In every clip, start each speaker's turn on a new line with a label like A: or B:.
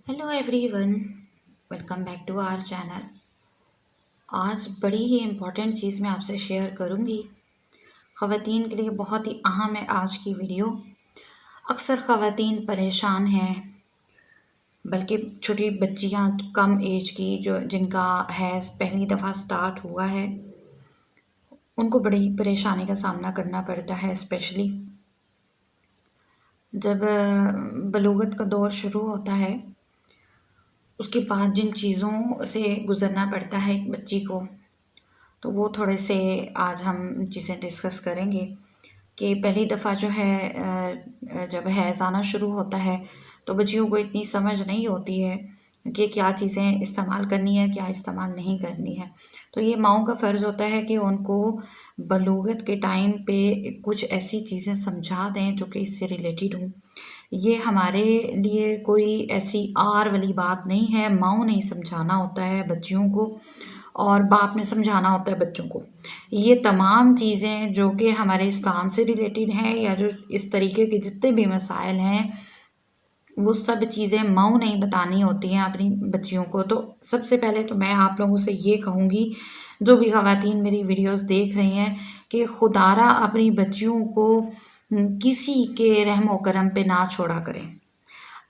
A: Hello everyone, welcome back to our channel. आज बड़ी ही important चीज़ मैं आपसे शेयर करूंगी। ख़वातीन के लिए बहुत ही अहम है आज की वीडियो। अक्सर ख़वातीन परेशान हैं, बल्कि छोटी बच्चियां कम एज की जो जिनका हैज़ पहली दफ़ा स्टार्ट हुआ है, उनको बड़ी परेशानी का सामना करना पड़ता है। स्पेशली जब बलूगत का दौर शुरू होता है, उसके बाद जिन चीज़ों से गुज़रना पड़ता है एक बच्ची को, तो वो थोड़े से आज हम चीज़ें डिस्कस करेंगे। कि पहली दफ़ा जो है जब हैज़ आना शुरू होता है, तो बच्चियों को इतनी समझ नहीं होती है कि क्या चीज़ें इस्तेमाल करनी है, क्या इस्तेमाल नहीं करनी है। तो ये माँओं का फ़र्ज़ होता है कि उनको बलूगत के टाइम पे कुछ ऐसी चीज़ें समझा दें जो कि इससे रिलेटेड हों। ये हमारे लिए कोई ऐसी आर वाली बात नहीं है, माँओं ने ही समझाना होता है बच्चियों को और बाप ने समझाना होता है बच्चों को। ये तमाम चीज़ें जो कि हमारे इस्लाम से रिलेटेड हैं या जो इस तरीके के जितने भी मसाइल हैं, वो सब चीज़ें माँओं ने ही बतानी होती हैं अपनी बच्चियों को। तो सबसे पहले तो मैं आप लोगों से ये कहूँगी, जो भी ख़वातीन मेरी वीडियोस देख रही हैं, कि खुदारा अपनी बच्चियों को किसी के रहमो करम पे ना छोड़ा करें।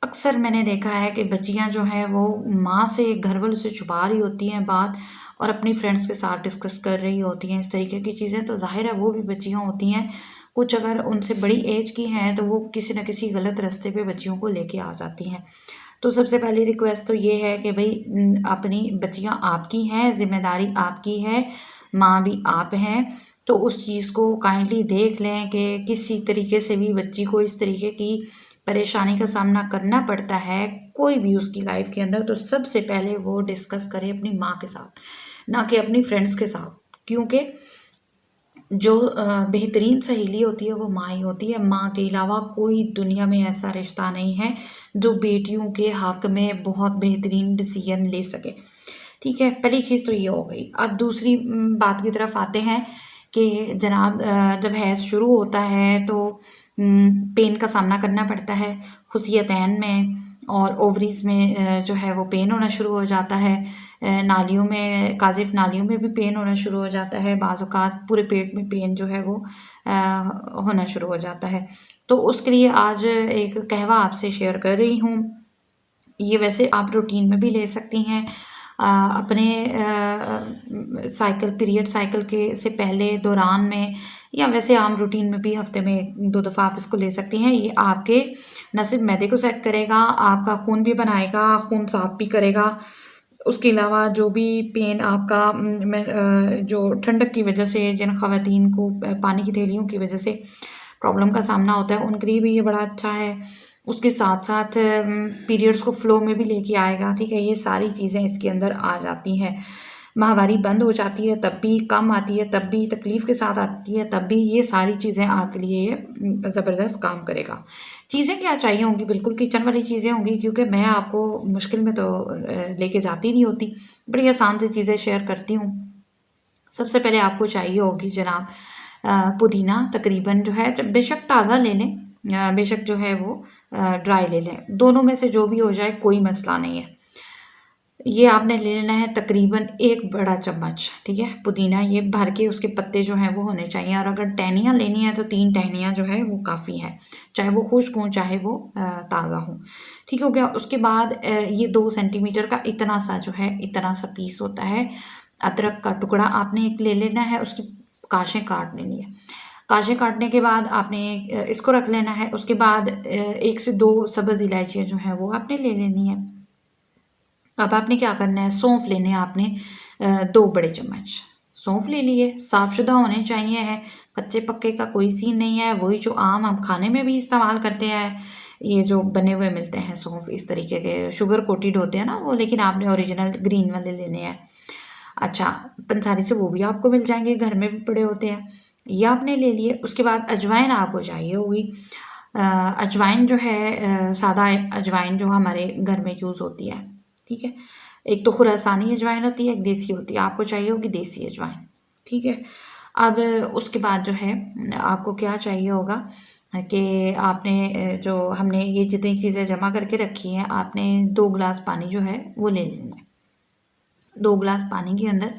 A: अक्सर मैंने देखा है कि बच्चियाँ जो हैं वो माँ से, घरवालों से छुपा रही होती हैं बात और अपनी फ्रेंड्स के साथ डिस्कस कर रही होती हैं इस तरीके की चीज़ें। तो ज़ाहिर है वो भी बच्चियाँ होती हैं, कुछ अगर उनसे बड़ी एज की हैं तो वो किसी न किसी गलत रास्ते पे बच्चियों को लेके आ जाती हैं। तो सबसे पहली रिक्वेस्ट तो ये है कि भई अपनी बच्चियाँ आपकी हैं, ज़िम्मेदारी आपकी है, माँ भी आप हैं। तो उस चीज़ को काइंडली देख लें कि किसी तरीके से भी बच्ची को इस तरीके की परेशानी का सामना करना पड़ता है, कोई भी उसकी लाइफ के अंदर, तो सबसे पहले वो डिस्कस करे अपनी माँ के साथ, ना कि अपनी फ्रेंड्स के साथ। क्योंकि जो बेहतरीन सहेली होती है वो माँ ही होती है। माँ के अलावा कोई दुनिया में ऐसा रिश्ता नहीं है जो बेटियों के हक में बहुत बेहतरीन डिसीजन ले सके। ठीक है, पहली चीज़ तो ये हो गई। अब दूसरी बात की तरफ आते हैं कि जनाब जब हैज़ शुरू होता है तो पेन का सामना करना पड़ता है खुसियतैन में और ओवरीज़ में जो है वो पेन होना शुरू हो जाता है। नालियों में, काज़िफ़ नालियों में भी पेन होना शुरू हो जाता है। बाज़ औक़ात पूरे पेट में पेन जो है वो होना शुरू हो जाता है। तो उसके लिए आज एक कहवा आपसे शेयर कर रही हूँ। ये वैसे आप रूटीन में भी ले सकती हैं। अपने साइकिल, पीरियड साइकिल के से पहले, दौरान में, या वैसे आम रूटीन में भी हफ्ते में 2 दफ़ा आप इसको ले सकती हैं। ये आपके न सिर्फ मैदे को सेट करेगा, आपका खून भी बनाएगा, खून साफ़ भी करेगा। उसके अलावा जो भी पेन आपका जो ठंडक की वजह से जिन ख़वातीन को पानी की थैलियों की वजह से प्रॉब्लम का सामना होता है, उनके लिए भी ये बड़ा अच्छा है। उसके साथ-साथ पीरियड्स को फ़्लो में भी लेके आएगा, ठीक है? ये सारी चीज़ें इसके अंदर आ जाती हैं। माहवारी बंद हो जाती है तब भी, कम आती है तब भी, तकलीफ़ के साथ आती है तब भी, ये सारी चीज़ें आपके लिए ये ज़बरदस्त काम करेगा। चीज़ें क्या चाहिए होंगी? बिल्कुल किचन वाली चीज़ें होंगी, क्योंकि मैं आपको मुश्किल में तो लेके जाती नहीं होती, बड़ी आसान सी चीज़ें शेयर करती हूँ। सबसे पहले आपको चाहिए होगी जनाब पुदीना, तकरीबन जो है बेशक ताज़ा ले लें, बेशक जो है वो ड्राई ले लें। दोनों में से जो भी हो जाए कोई मसला नहीं है। ये आपने ले लेना है तकरीबन 1 बड़ा चम्मच, ठीक है? पुदीना ये भर के उसके पत्ते जो हैं वो होने चाहिए, और अगर टहनियाँ लेनी है तो 3 टहनियाँ जो है वो काफ़ी हैं, चाहे वो खुश्क हों चाहे वो ताज़ा हों। ठीक हो गया? उसके बाद ये 2 सेंटीमीटर का इतना सा जो है, इतना सा पीस होता है अदरक का टुकड़ा, आपने एक ले लेना है, उसकी काशें काट लेनी है। काशें काटने के बाद आपने इसको रख लेना है। उसके बाद 1 से 2 सब्ज़ इलायचियाँ जो हैं वो आपने ले लेनी है। अब आपने क्या करना है, सौंफ लेने हैं आपने 2 बड़े चम्मच सौंफ ले लिए, साफ़शुदा होने चाहिए हैं, कच्चे पक्के का कोई सीन नहीं है, वही जो आम हम खाने में भी इस्तेमाल करते हैं। ये जो बने हुए मिलते हैं सौंफ, इस तरीके के शुगर कोटेड होते हैं ना वो, लेकिन आपने ओरिजिनल ग्रीन वाले लेने हैं। अच्छा, पंसारी से वो भी आपको मिल जाएँगे, घर में भी पड़े होते हैं, ये आपने ले लिए। उसके बाद अजवाइन आपको चाहिए होगी। अजवाइन जो है सादा अजवाइन जो हमारे घर में यूज़ होती है, ठीक है? एक तो खुरासानी अजवाइन होती है, एक देसी होती है, आपको चाहिए होगी देसी अजवाइन, ठीक है? अब उसके बाद जो है आपको क्या चाहिए होगा, कि आपने जो हमने ये जितनी चीज़ें जमा करके रखी हैं, आपने 2 गिलास पानी जो है वो ले लेना है। 2 गिलास पानी के अंदर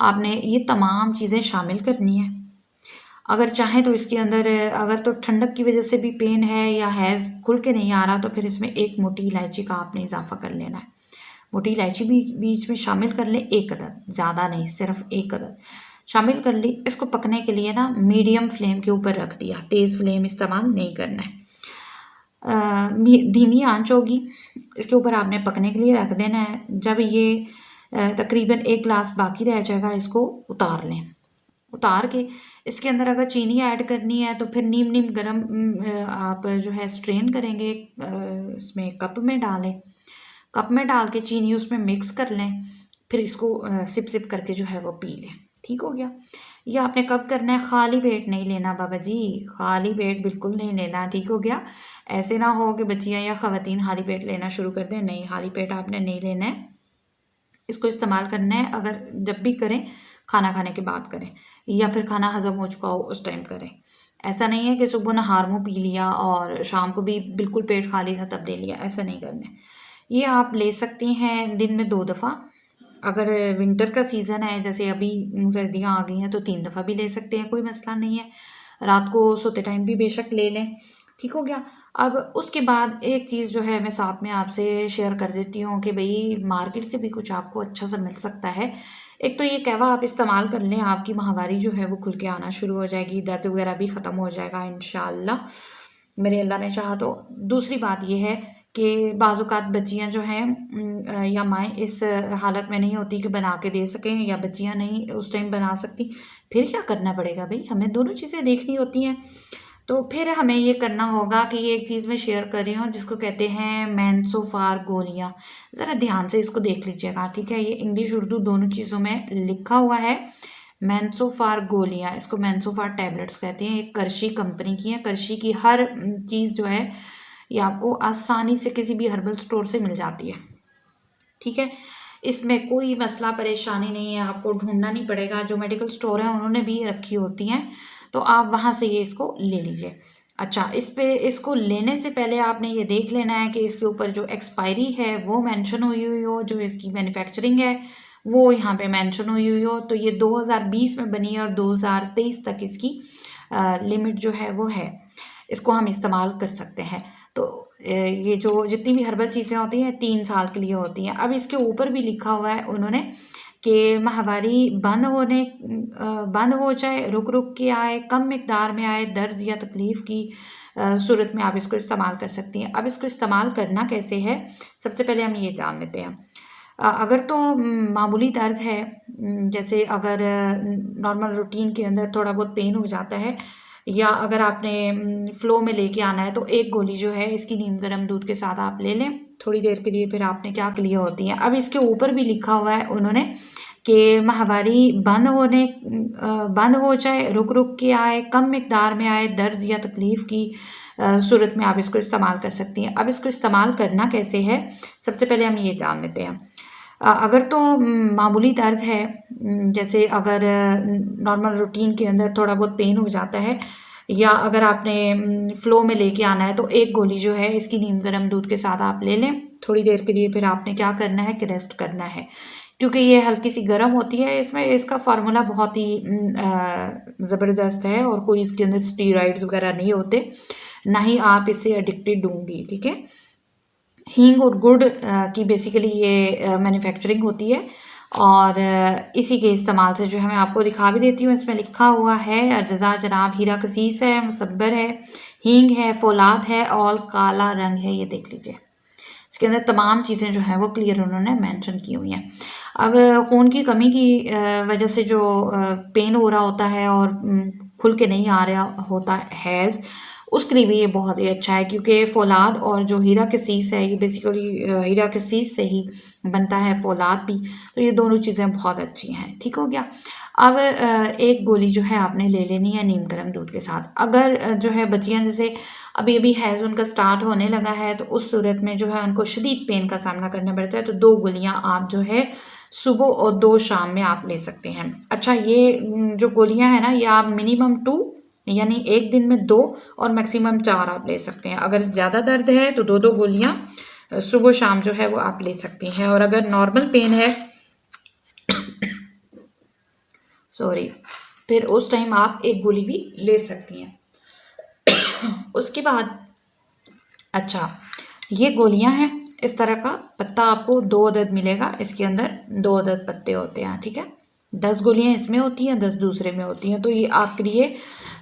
A: आपने ये तमाम चीज़ें शामिल करनी है। अगर चाहें तो इसके अंदर अगर तो ठंडक की वजह से भी पेन है या हैज़ खुल के नहीं आ रहा, तो फिर इसमें एक मोटी इलायची का आपने इजाफा कर लेना है। मोटी इलायची भी बीच में शामिल कर लें, 1 अदद, ज़्यादा नहीं, सिर्फ 1 अदद शामिल कर ली। इसको पकने के लिए ना मीडियम फ्लेम के ऊपर रख दिया, तेज़ फ्लेम इस्तेमाल नहीं करना है। धीमी आंच होगी, इसके ऊपर आपने पकने के लिए रख देना है। जब ये तकरीबन 1 गिलास बाकी रह जाएगा, इसको उतार लें। उतार के इसके अंदर अगर चीनी ऐड करनी है तो फिर नीम नीम गरम आप जो है स्ट्रेन करेंगे, इसमें कप में डालें। कप में डाल के चीनी उसमें मिक्स कर लें, फिर इसको सिप सिप करके जो है वो पी लें। ठीक हो गया। ये आपने कब करना है, खाली पेट नहीं लेना बाबा जी, खाली पेट बिल्कुल नहीं लेना। ठीक हो गया। ऐसे ना हो कि बच्चियाँ या ख़वातीन खाली पेट लेना शुरू कर दें, नहीं, खाली पेट आपने नहीं लेना है। इसको इस्तेमाल करना है, अगर जब भी करें खाना खाने के बाद करें, या फिर खाना हज़म हो चुका हो उस टाइम करें। ऐसा नहीं है कि सुबह नहार मुँह पी लिया और शाम को भी बिल्कुल पेट खाली था तब दे लिया, ऐसा नहीं करना है। ये आप ले सकती हैं दिन में 2 दफ़ा। अगर विंटर का सीज़न है, जैसे अभी सर्दियाँ आ गई हैं, तो 3 दफ़ा भी ले सकते हैं, कोई मसला नहीं है। रात को सोते टाइम भी बेशक ले लें। ठीक हो गया। अब उसके बाद एक चीज़ जो है मैं साथ में आपसे शेयर कर देती हूँ कि भई मार्केट से भी कुछ आपको अच्छा सा मिल सकता है। एक तो ये कहवा आप इस्तेमाल कर लें, आपकी माहवारी जो है वो खुल के आना शुरू हो जाएगी, दर्द वगैरह भी ख़त्म हो जाएगा इंशाअल्लाह, मेरे अल्लाह ने चाहा तो। दूसरी बात ये है कि बाज़-औक़ात बच्चियाँ जो हैं या माएँ इस हालत में नहीं होती कि बना के दे सकें, या बच्चियाँ नहीं उस टाइम बना सकती, फिर क्या करना पड़ेगा भई? हमें दोनों चीज़ें देखनी होती हैं। तो फिर हमें ये करना होगा कि ये एक चीज़ मैं शेयर कर रही हूँ जिसको कहते हैं मेंसोफार गोलियाँ। ज़रा ध्यान से इसको देख लीजिएगा, ठीक है? ये इंग्लिश उर्दू दोनों चीज़ों में लिखा हुआ है। मेंसोफार गोलियाँ, इसको मेंसोफार टैबलेट्स कहते हैं। ये कर्शी कंपनी की है। कर्शी की हर चीज़ जो है ये आपको आसानी से किसी भी हर्बल स्टोर से मिल जाती है। ठीक है? इसमें कोई मसला परेशानी नहीं है, आपको ढूँढना नहीं पड़ेगा। जो मेडिकल स्टोर हैं उन्होंने भी ये रखी होती हैं, तो आप वहाँ से ये इसको ले लीजिए। अच्छा, इसको लेने से पहले आपने ये देख लेना है कि इसके ऊपर जो एक्सपायरी है वो मेंशन हुई हुई हो, जो इसकी मैन्युफैक्चरिंग है वो यहाँ पे मेंशन हुई हुई हो। तो ये 2020 में बनी है और 2023 तक इसकी लिमिट जो है वो है। इसको हम इस्तेमाल कर सकते हैं। तो ये जो जितनी भी हर्बल चीज़ें होती हैं 3 साल के लिए होती हैं। अब इसके ऊपर भी लिखा हुआ है उन्होंने कि माहवारी बंद हो जाए, रुक-रुक के आए, कम मिकदार में आए, दर्द या तकलीफ़ की सूरत में आप इसको इस्तेमाल कर सकती हैं। अब इसको इस्तेमाल करना कैसे है, सबसे पहले हम ये जान लेते हैं। अगर तो मामूली दर्द है, जैसे अगर नॉर्मल रूटीन के अंदर थोड़ा बहुत पेन हो जाता है, या अगर आपने फ़्लो में लेके आना है, तो एक गोली जो है इसकी नीम गर्म दूध के साथ आप ले लें थोड़ी देर के लिए, फिर आपने क्या लिए होती हैं। अब इसके ऊपर भी लिखा हुआ है उन्होंने कि माहवारी बंद हो जाए, रुक-रुक के आए, कम मिकदार में आए, दर्द या तकलीफ़ की सूरत में आप इसको इस्तेमाल कर सकती हैं। अब इसको इस्तेमाल करना कैसे है, सबसे पहले हम ये जान लेते हैं। अगर तो मामूली दर्द है, जैसे अगर नॉर्मल रूटीन के अंदर थोड़ा बहुत पेन हो जाता है, या अगर आपने फ़्लो में लेके आना है, तो एक गोली जो है इसकी नीम गर्म दूध के साथ आप ले लें थोड़ी देर के लिए, फिर आपने क्या करना है कि रेस्ट करना है। क्योंकि ये हल्की सी गर्म होती है, इसमें इसका फ़ॉर्मूला बहुत ही ज़बरदस्त है, और कोई इसके अंदर स्टेरॉइड्स वगैरह नहीं होते, ना ही आप इससे एडिक्टेड होंगी, ठीक है? हींग और गुड़ की बेसिकली ये मैन्युफैक्चरिंग होती है, और इसी के इस्तेमाल से जो है मैं आपको दिखा भी देती हूँ। इसमें लिखा हुआ है अजज़ा जनाब हीरा कसीस है, मुसब्बर है, हींग है, फ़ौलाद है और काला रंग है, ये देख लीजिए। इसके अंदर तमाम चीज़ें जो हैं वो क्लियर उन्होंने मेंशन की हुई हैं। अब खून की कमी की वजह से जो पेन हो रहा होता है और खुल के नहीं आ रहा होता हैज़, उसके लिए भी ये बहुत ही अच्छा है, क्योंकि फ़ौलाद और जो हीरा कसीस है ये बेसिकली हीरा कसीस से ही बनता है फ़ौलाद भी, तो ये दोनों चीज़ें बहुत अच्छी हैं। ठीक हो गया। अब एक गोली जो है आपने ले लेनी है नीम गर्म दूध के साथ। अगर जो है बच्चियाँ जैसे अभी-अभी हैज़ उनका स्टार्ट होने लगा है, तो उस सूरत में जो है उनको शदीद पेन का सामना करना पड़ता है, तो 2 गोलियाँ आप जो है सुबह और 2 शाम में आप ले सकते हैं। अच्छा, ये जो गोलियाँ हैं ना, ये आप मिनिमम 2 यानी एक दिन में 2 और मैक्सिमम 4 आप ले सकते हैं। अगर ज़्यादा दर्द है तो 2-2 गोलियाँ सुबह शाम जो है वो आप ले सकती हैं। और अगर नॉर्मल पेन है सॉरी, फिर उस टाइम आप एक गोली भी ले सकती हैं। उसके बाद अच्छा, ये गोलियां हैं, इस तरह का पत्ता आपको 2 अदद मिलेगा, इसके अंदर 2 अदद पत्ते होते हैं, ठीक है। 10 गोलियां इसमें होती हैं, 10 दूसरे में होती हैं। तो ये आपके लिए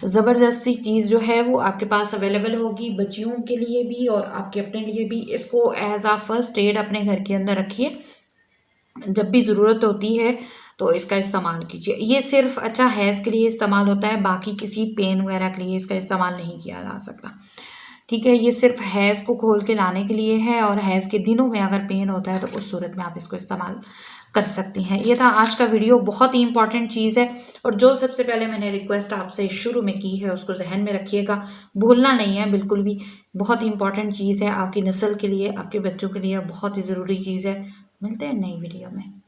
A: ज़बरदस्ती चीज़ जो है वो आपके पास अवेलेबल होगी, बच्चियों के लिए भी और आपके अपने लिए भी। इसको एज आ फर्स्ट एड अपने घर के अंदर रखिए, जब भी ज़रूरत होती है तो इसका इस्तेमाल कीजिए। ये सिर्फ अच्छा हैज़ के लिए इस्तेमाल होता है, बाकी किसी पेन वगैरह के लिए इसका इस्तेमाल नहीं किया जा सकता, ठीक है। ये सिर्फ हैज़ को खोल के लाने के लिए है, और हैज़ के दिनों में अगर पेन होता है तो उस सूरत में आप इसको इस्तेमाल कर सकती हैं। ये था आज का वीडियो, बहुत ही इंपॉर्टेंट चीज़ है। और जो सबसे पहले मैंने रिक्वेस्ट आपसे शुरू में की है उसको जहन में रखिएगा, भूलना नहीं है बिल्कुल भी। बहुत ही इंपॉर्टेंट चीज़ है आपकी नस्ल के लिए, आपके बच्चों के लिए बहुत ही ज़रूरी चीज़ है। मिलते हैं नई वीडियो में।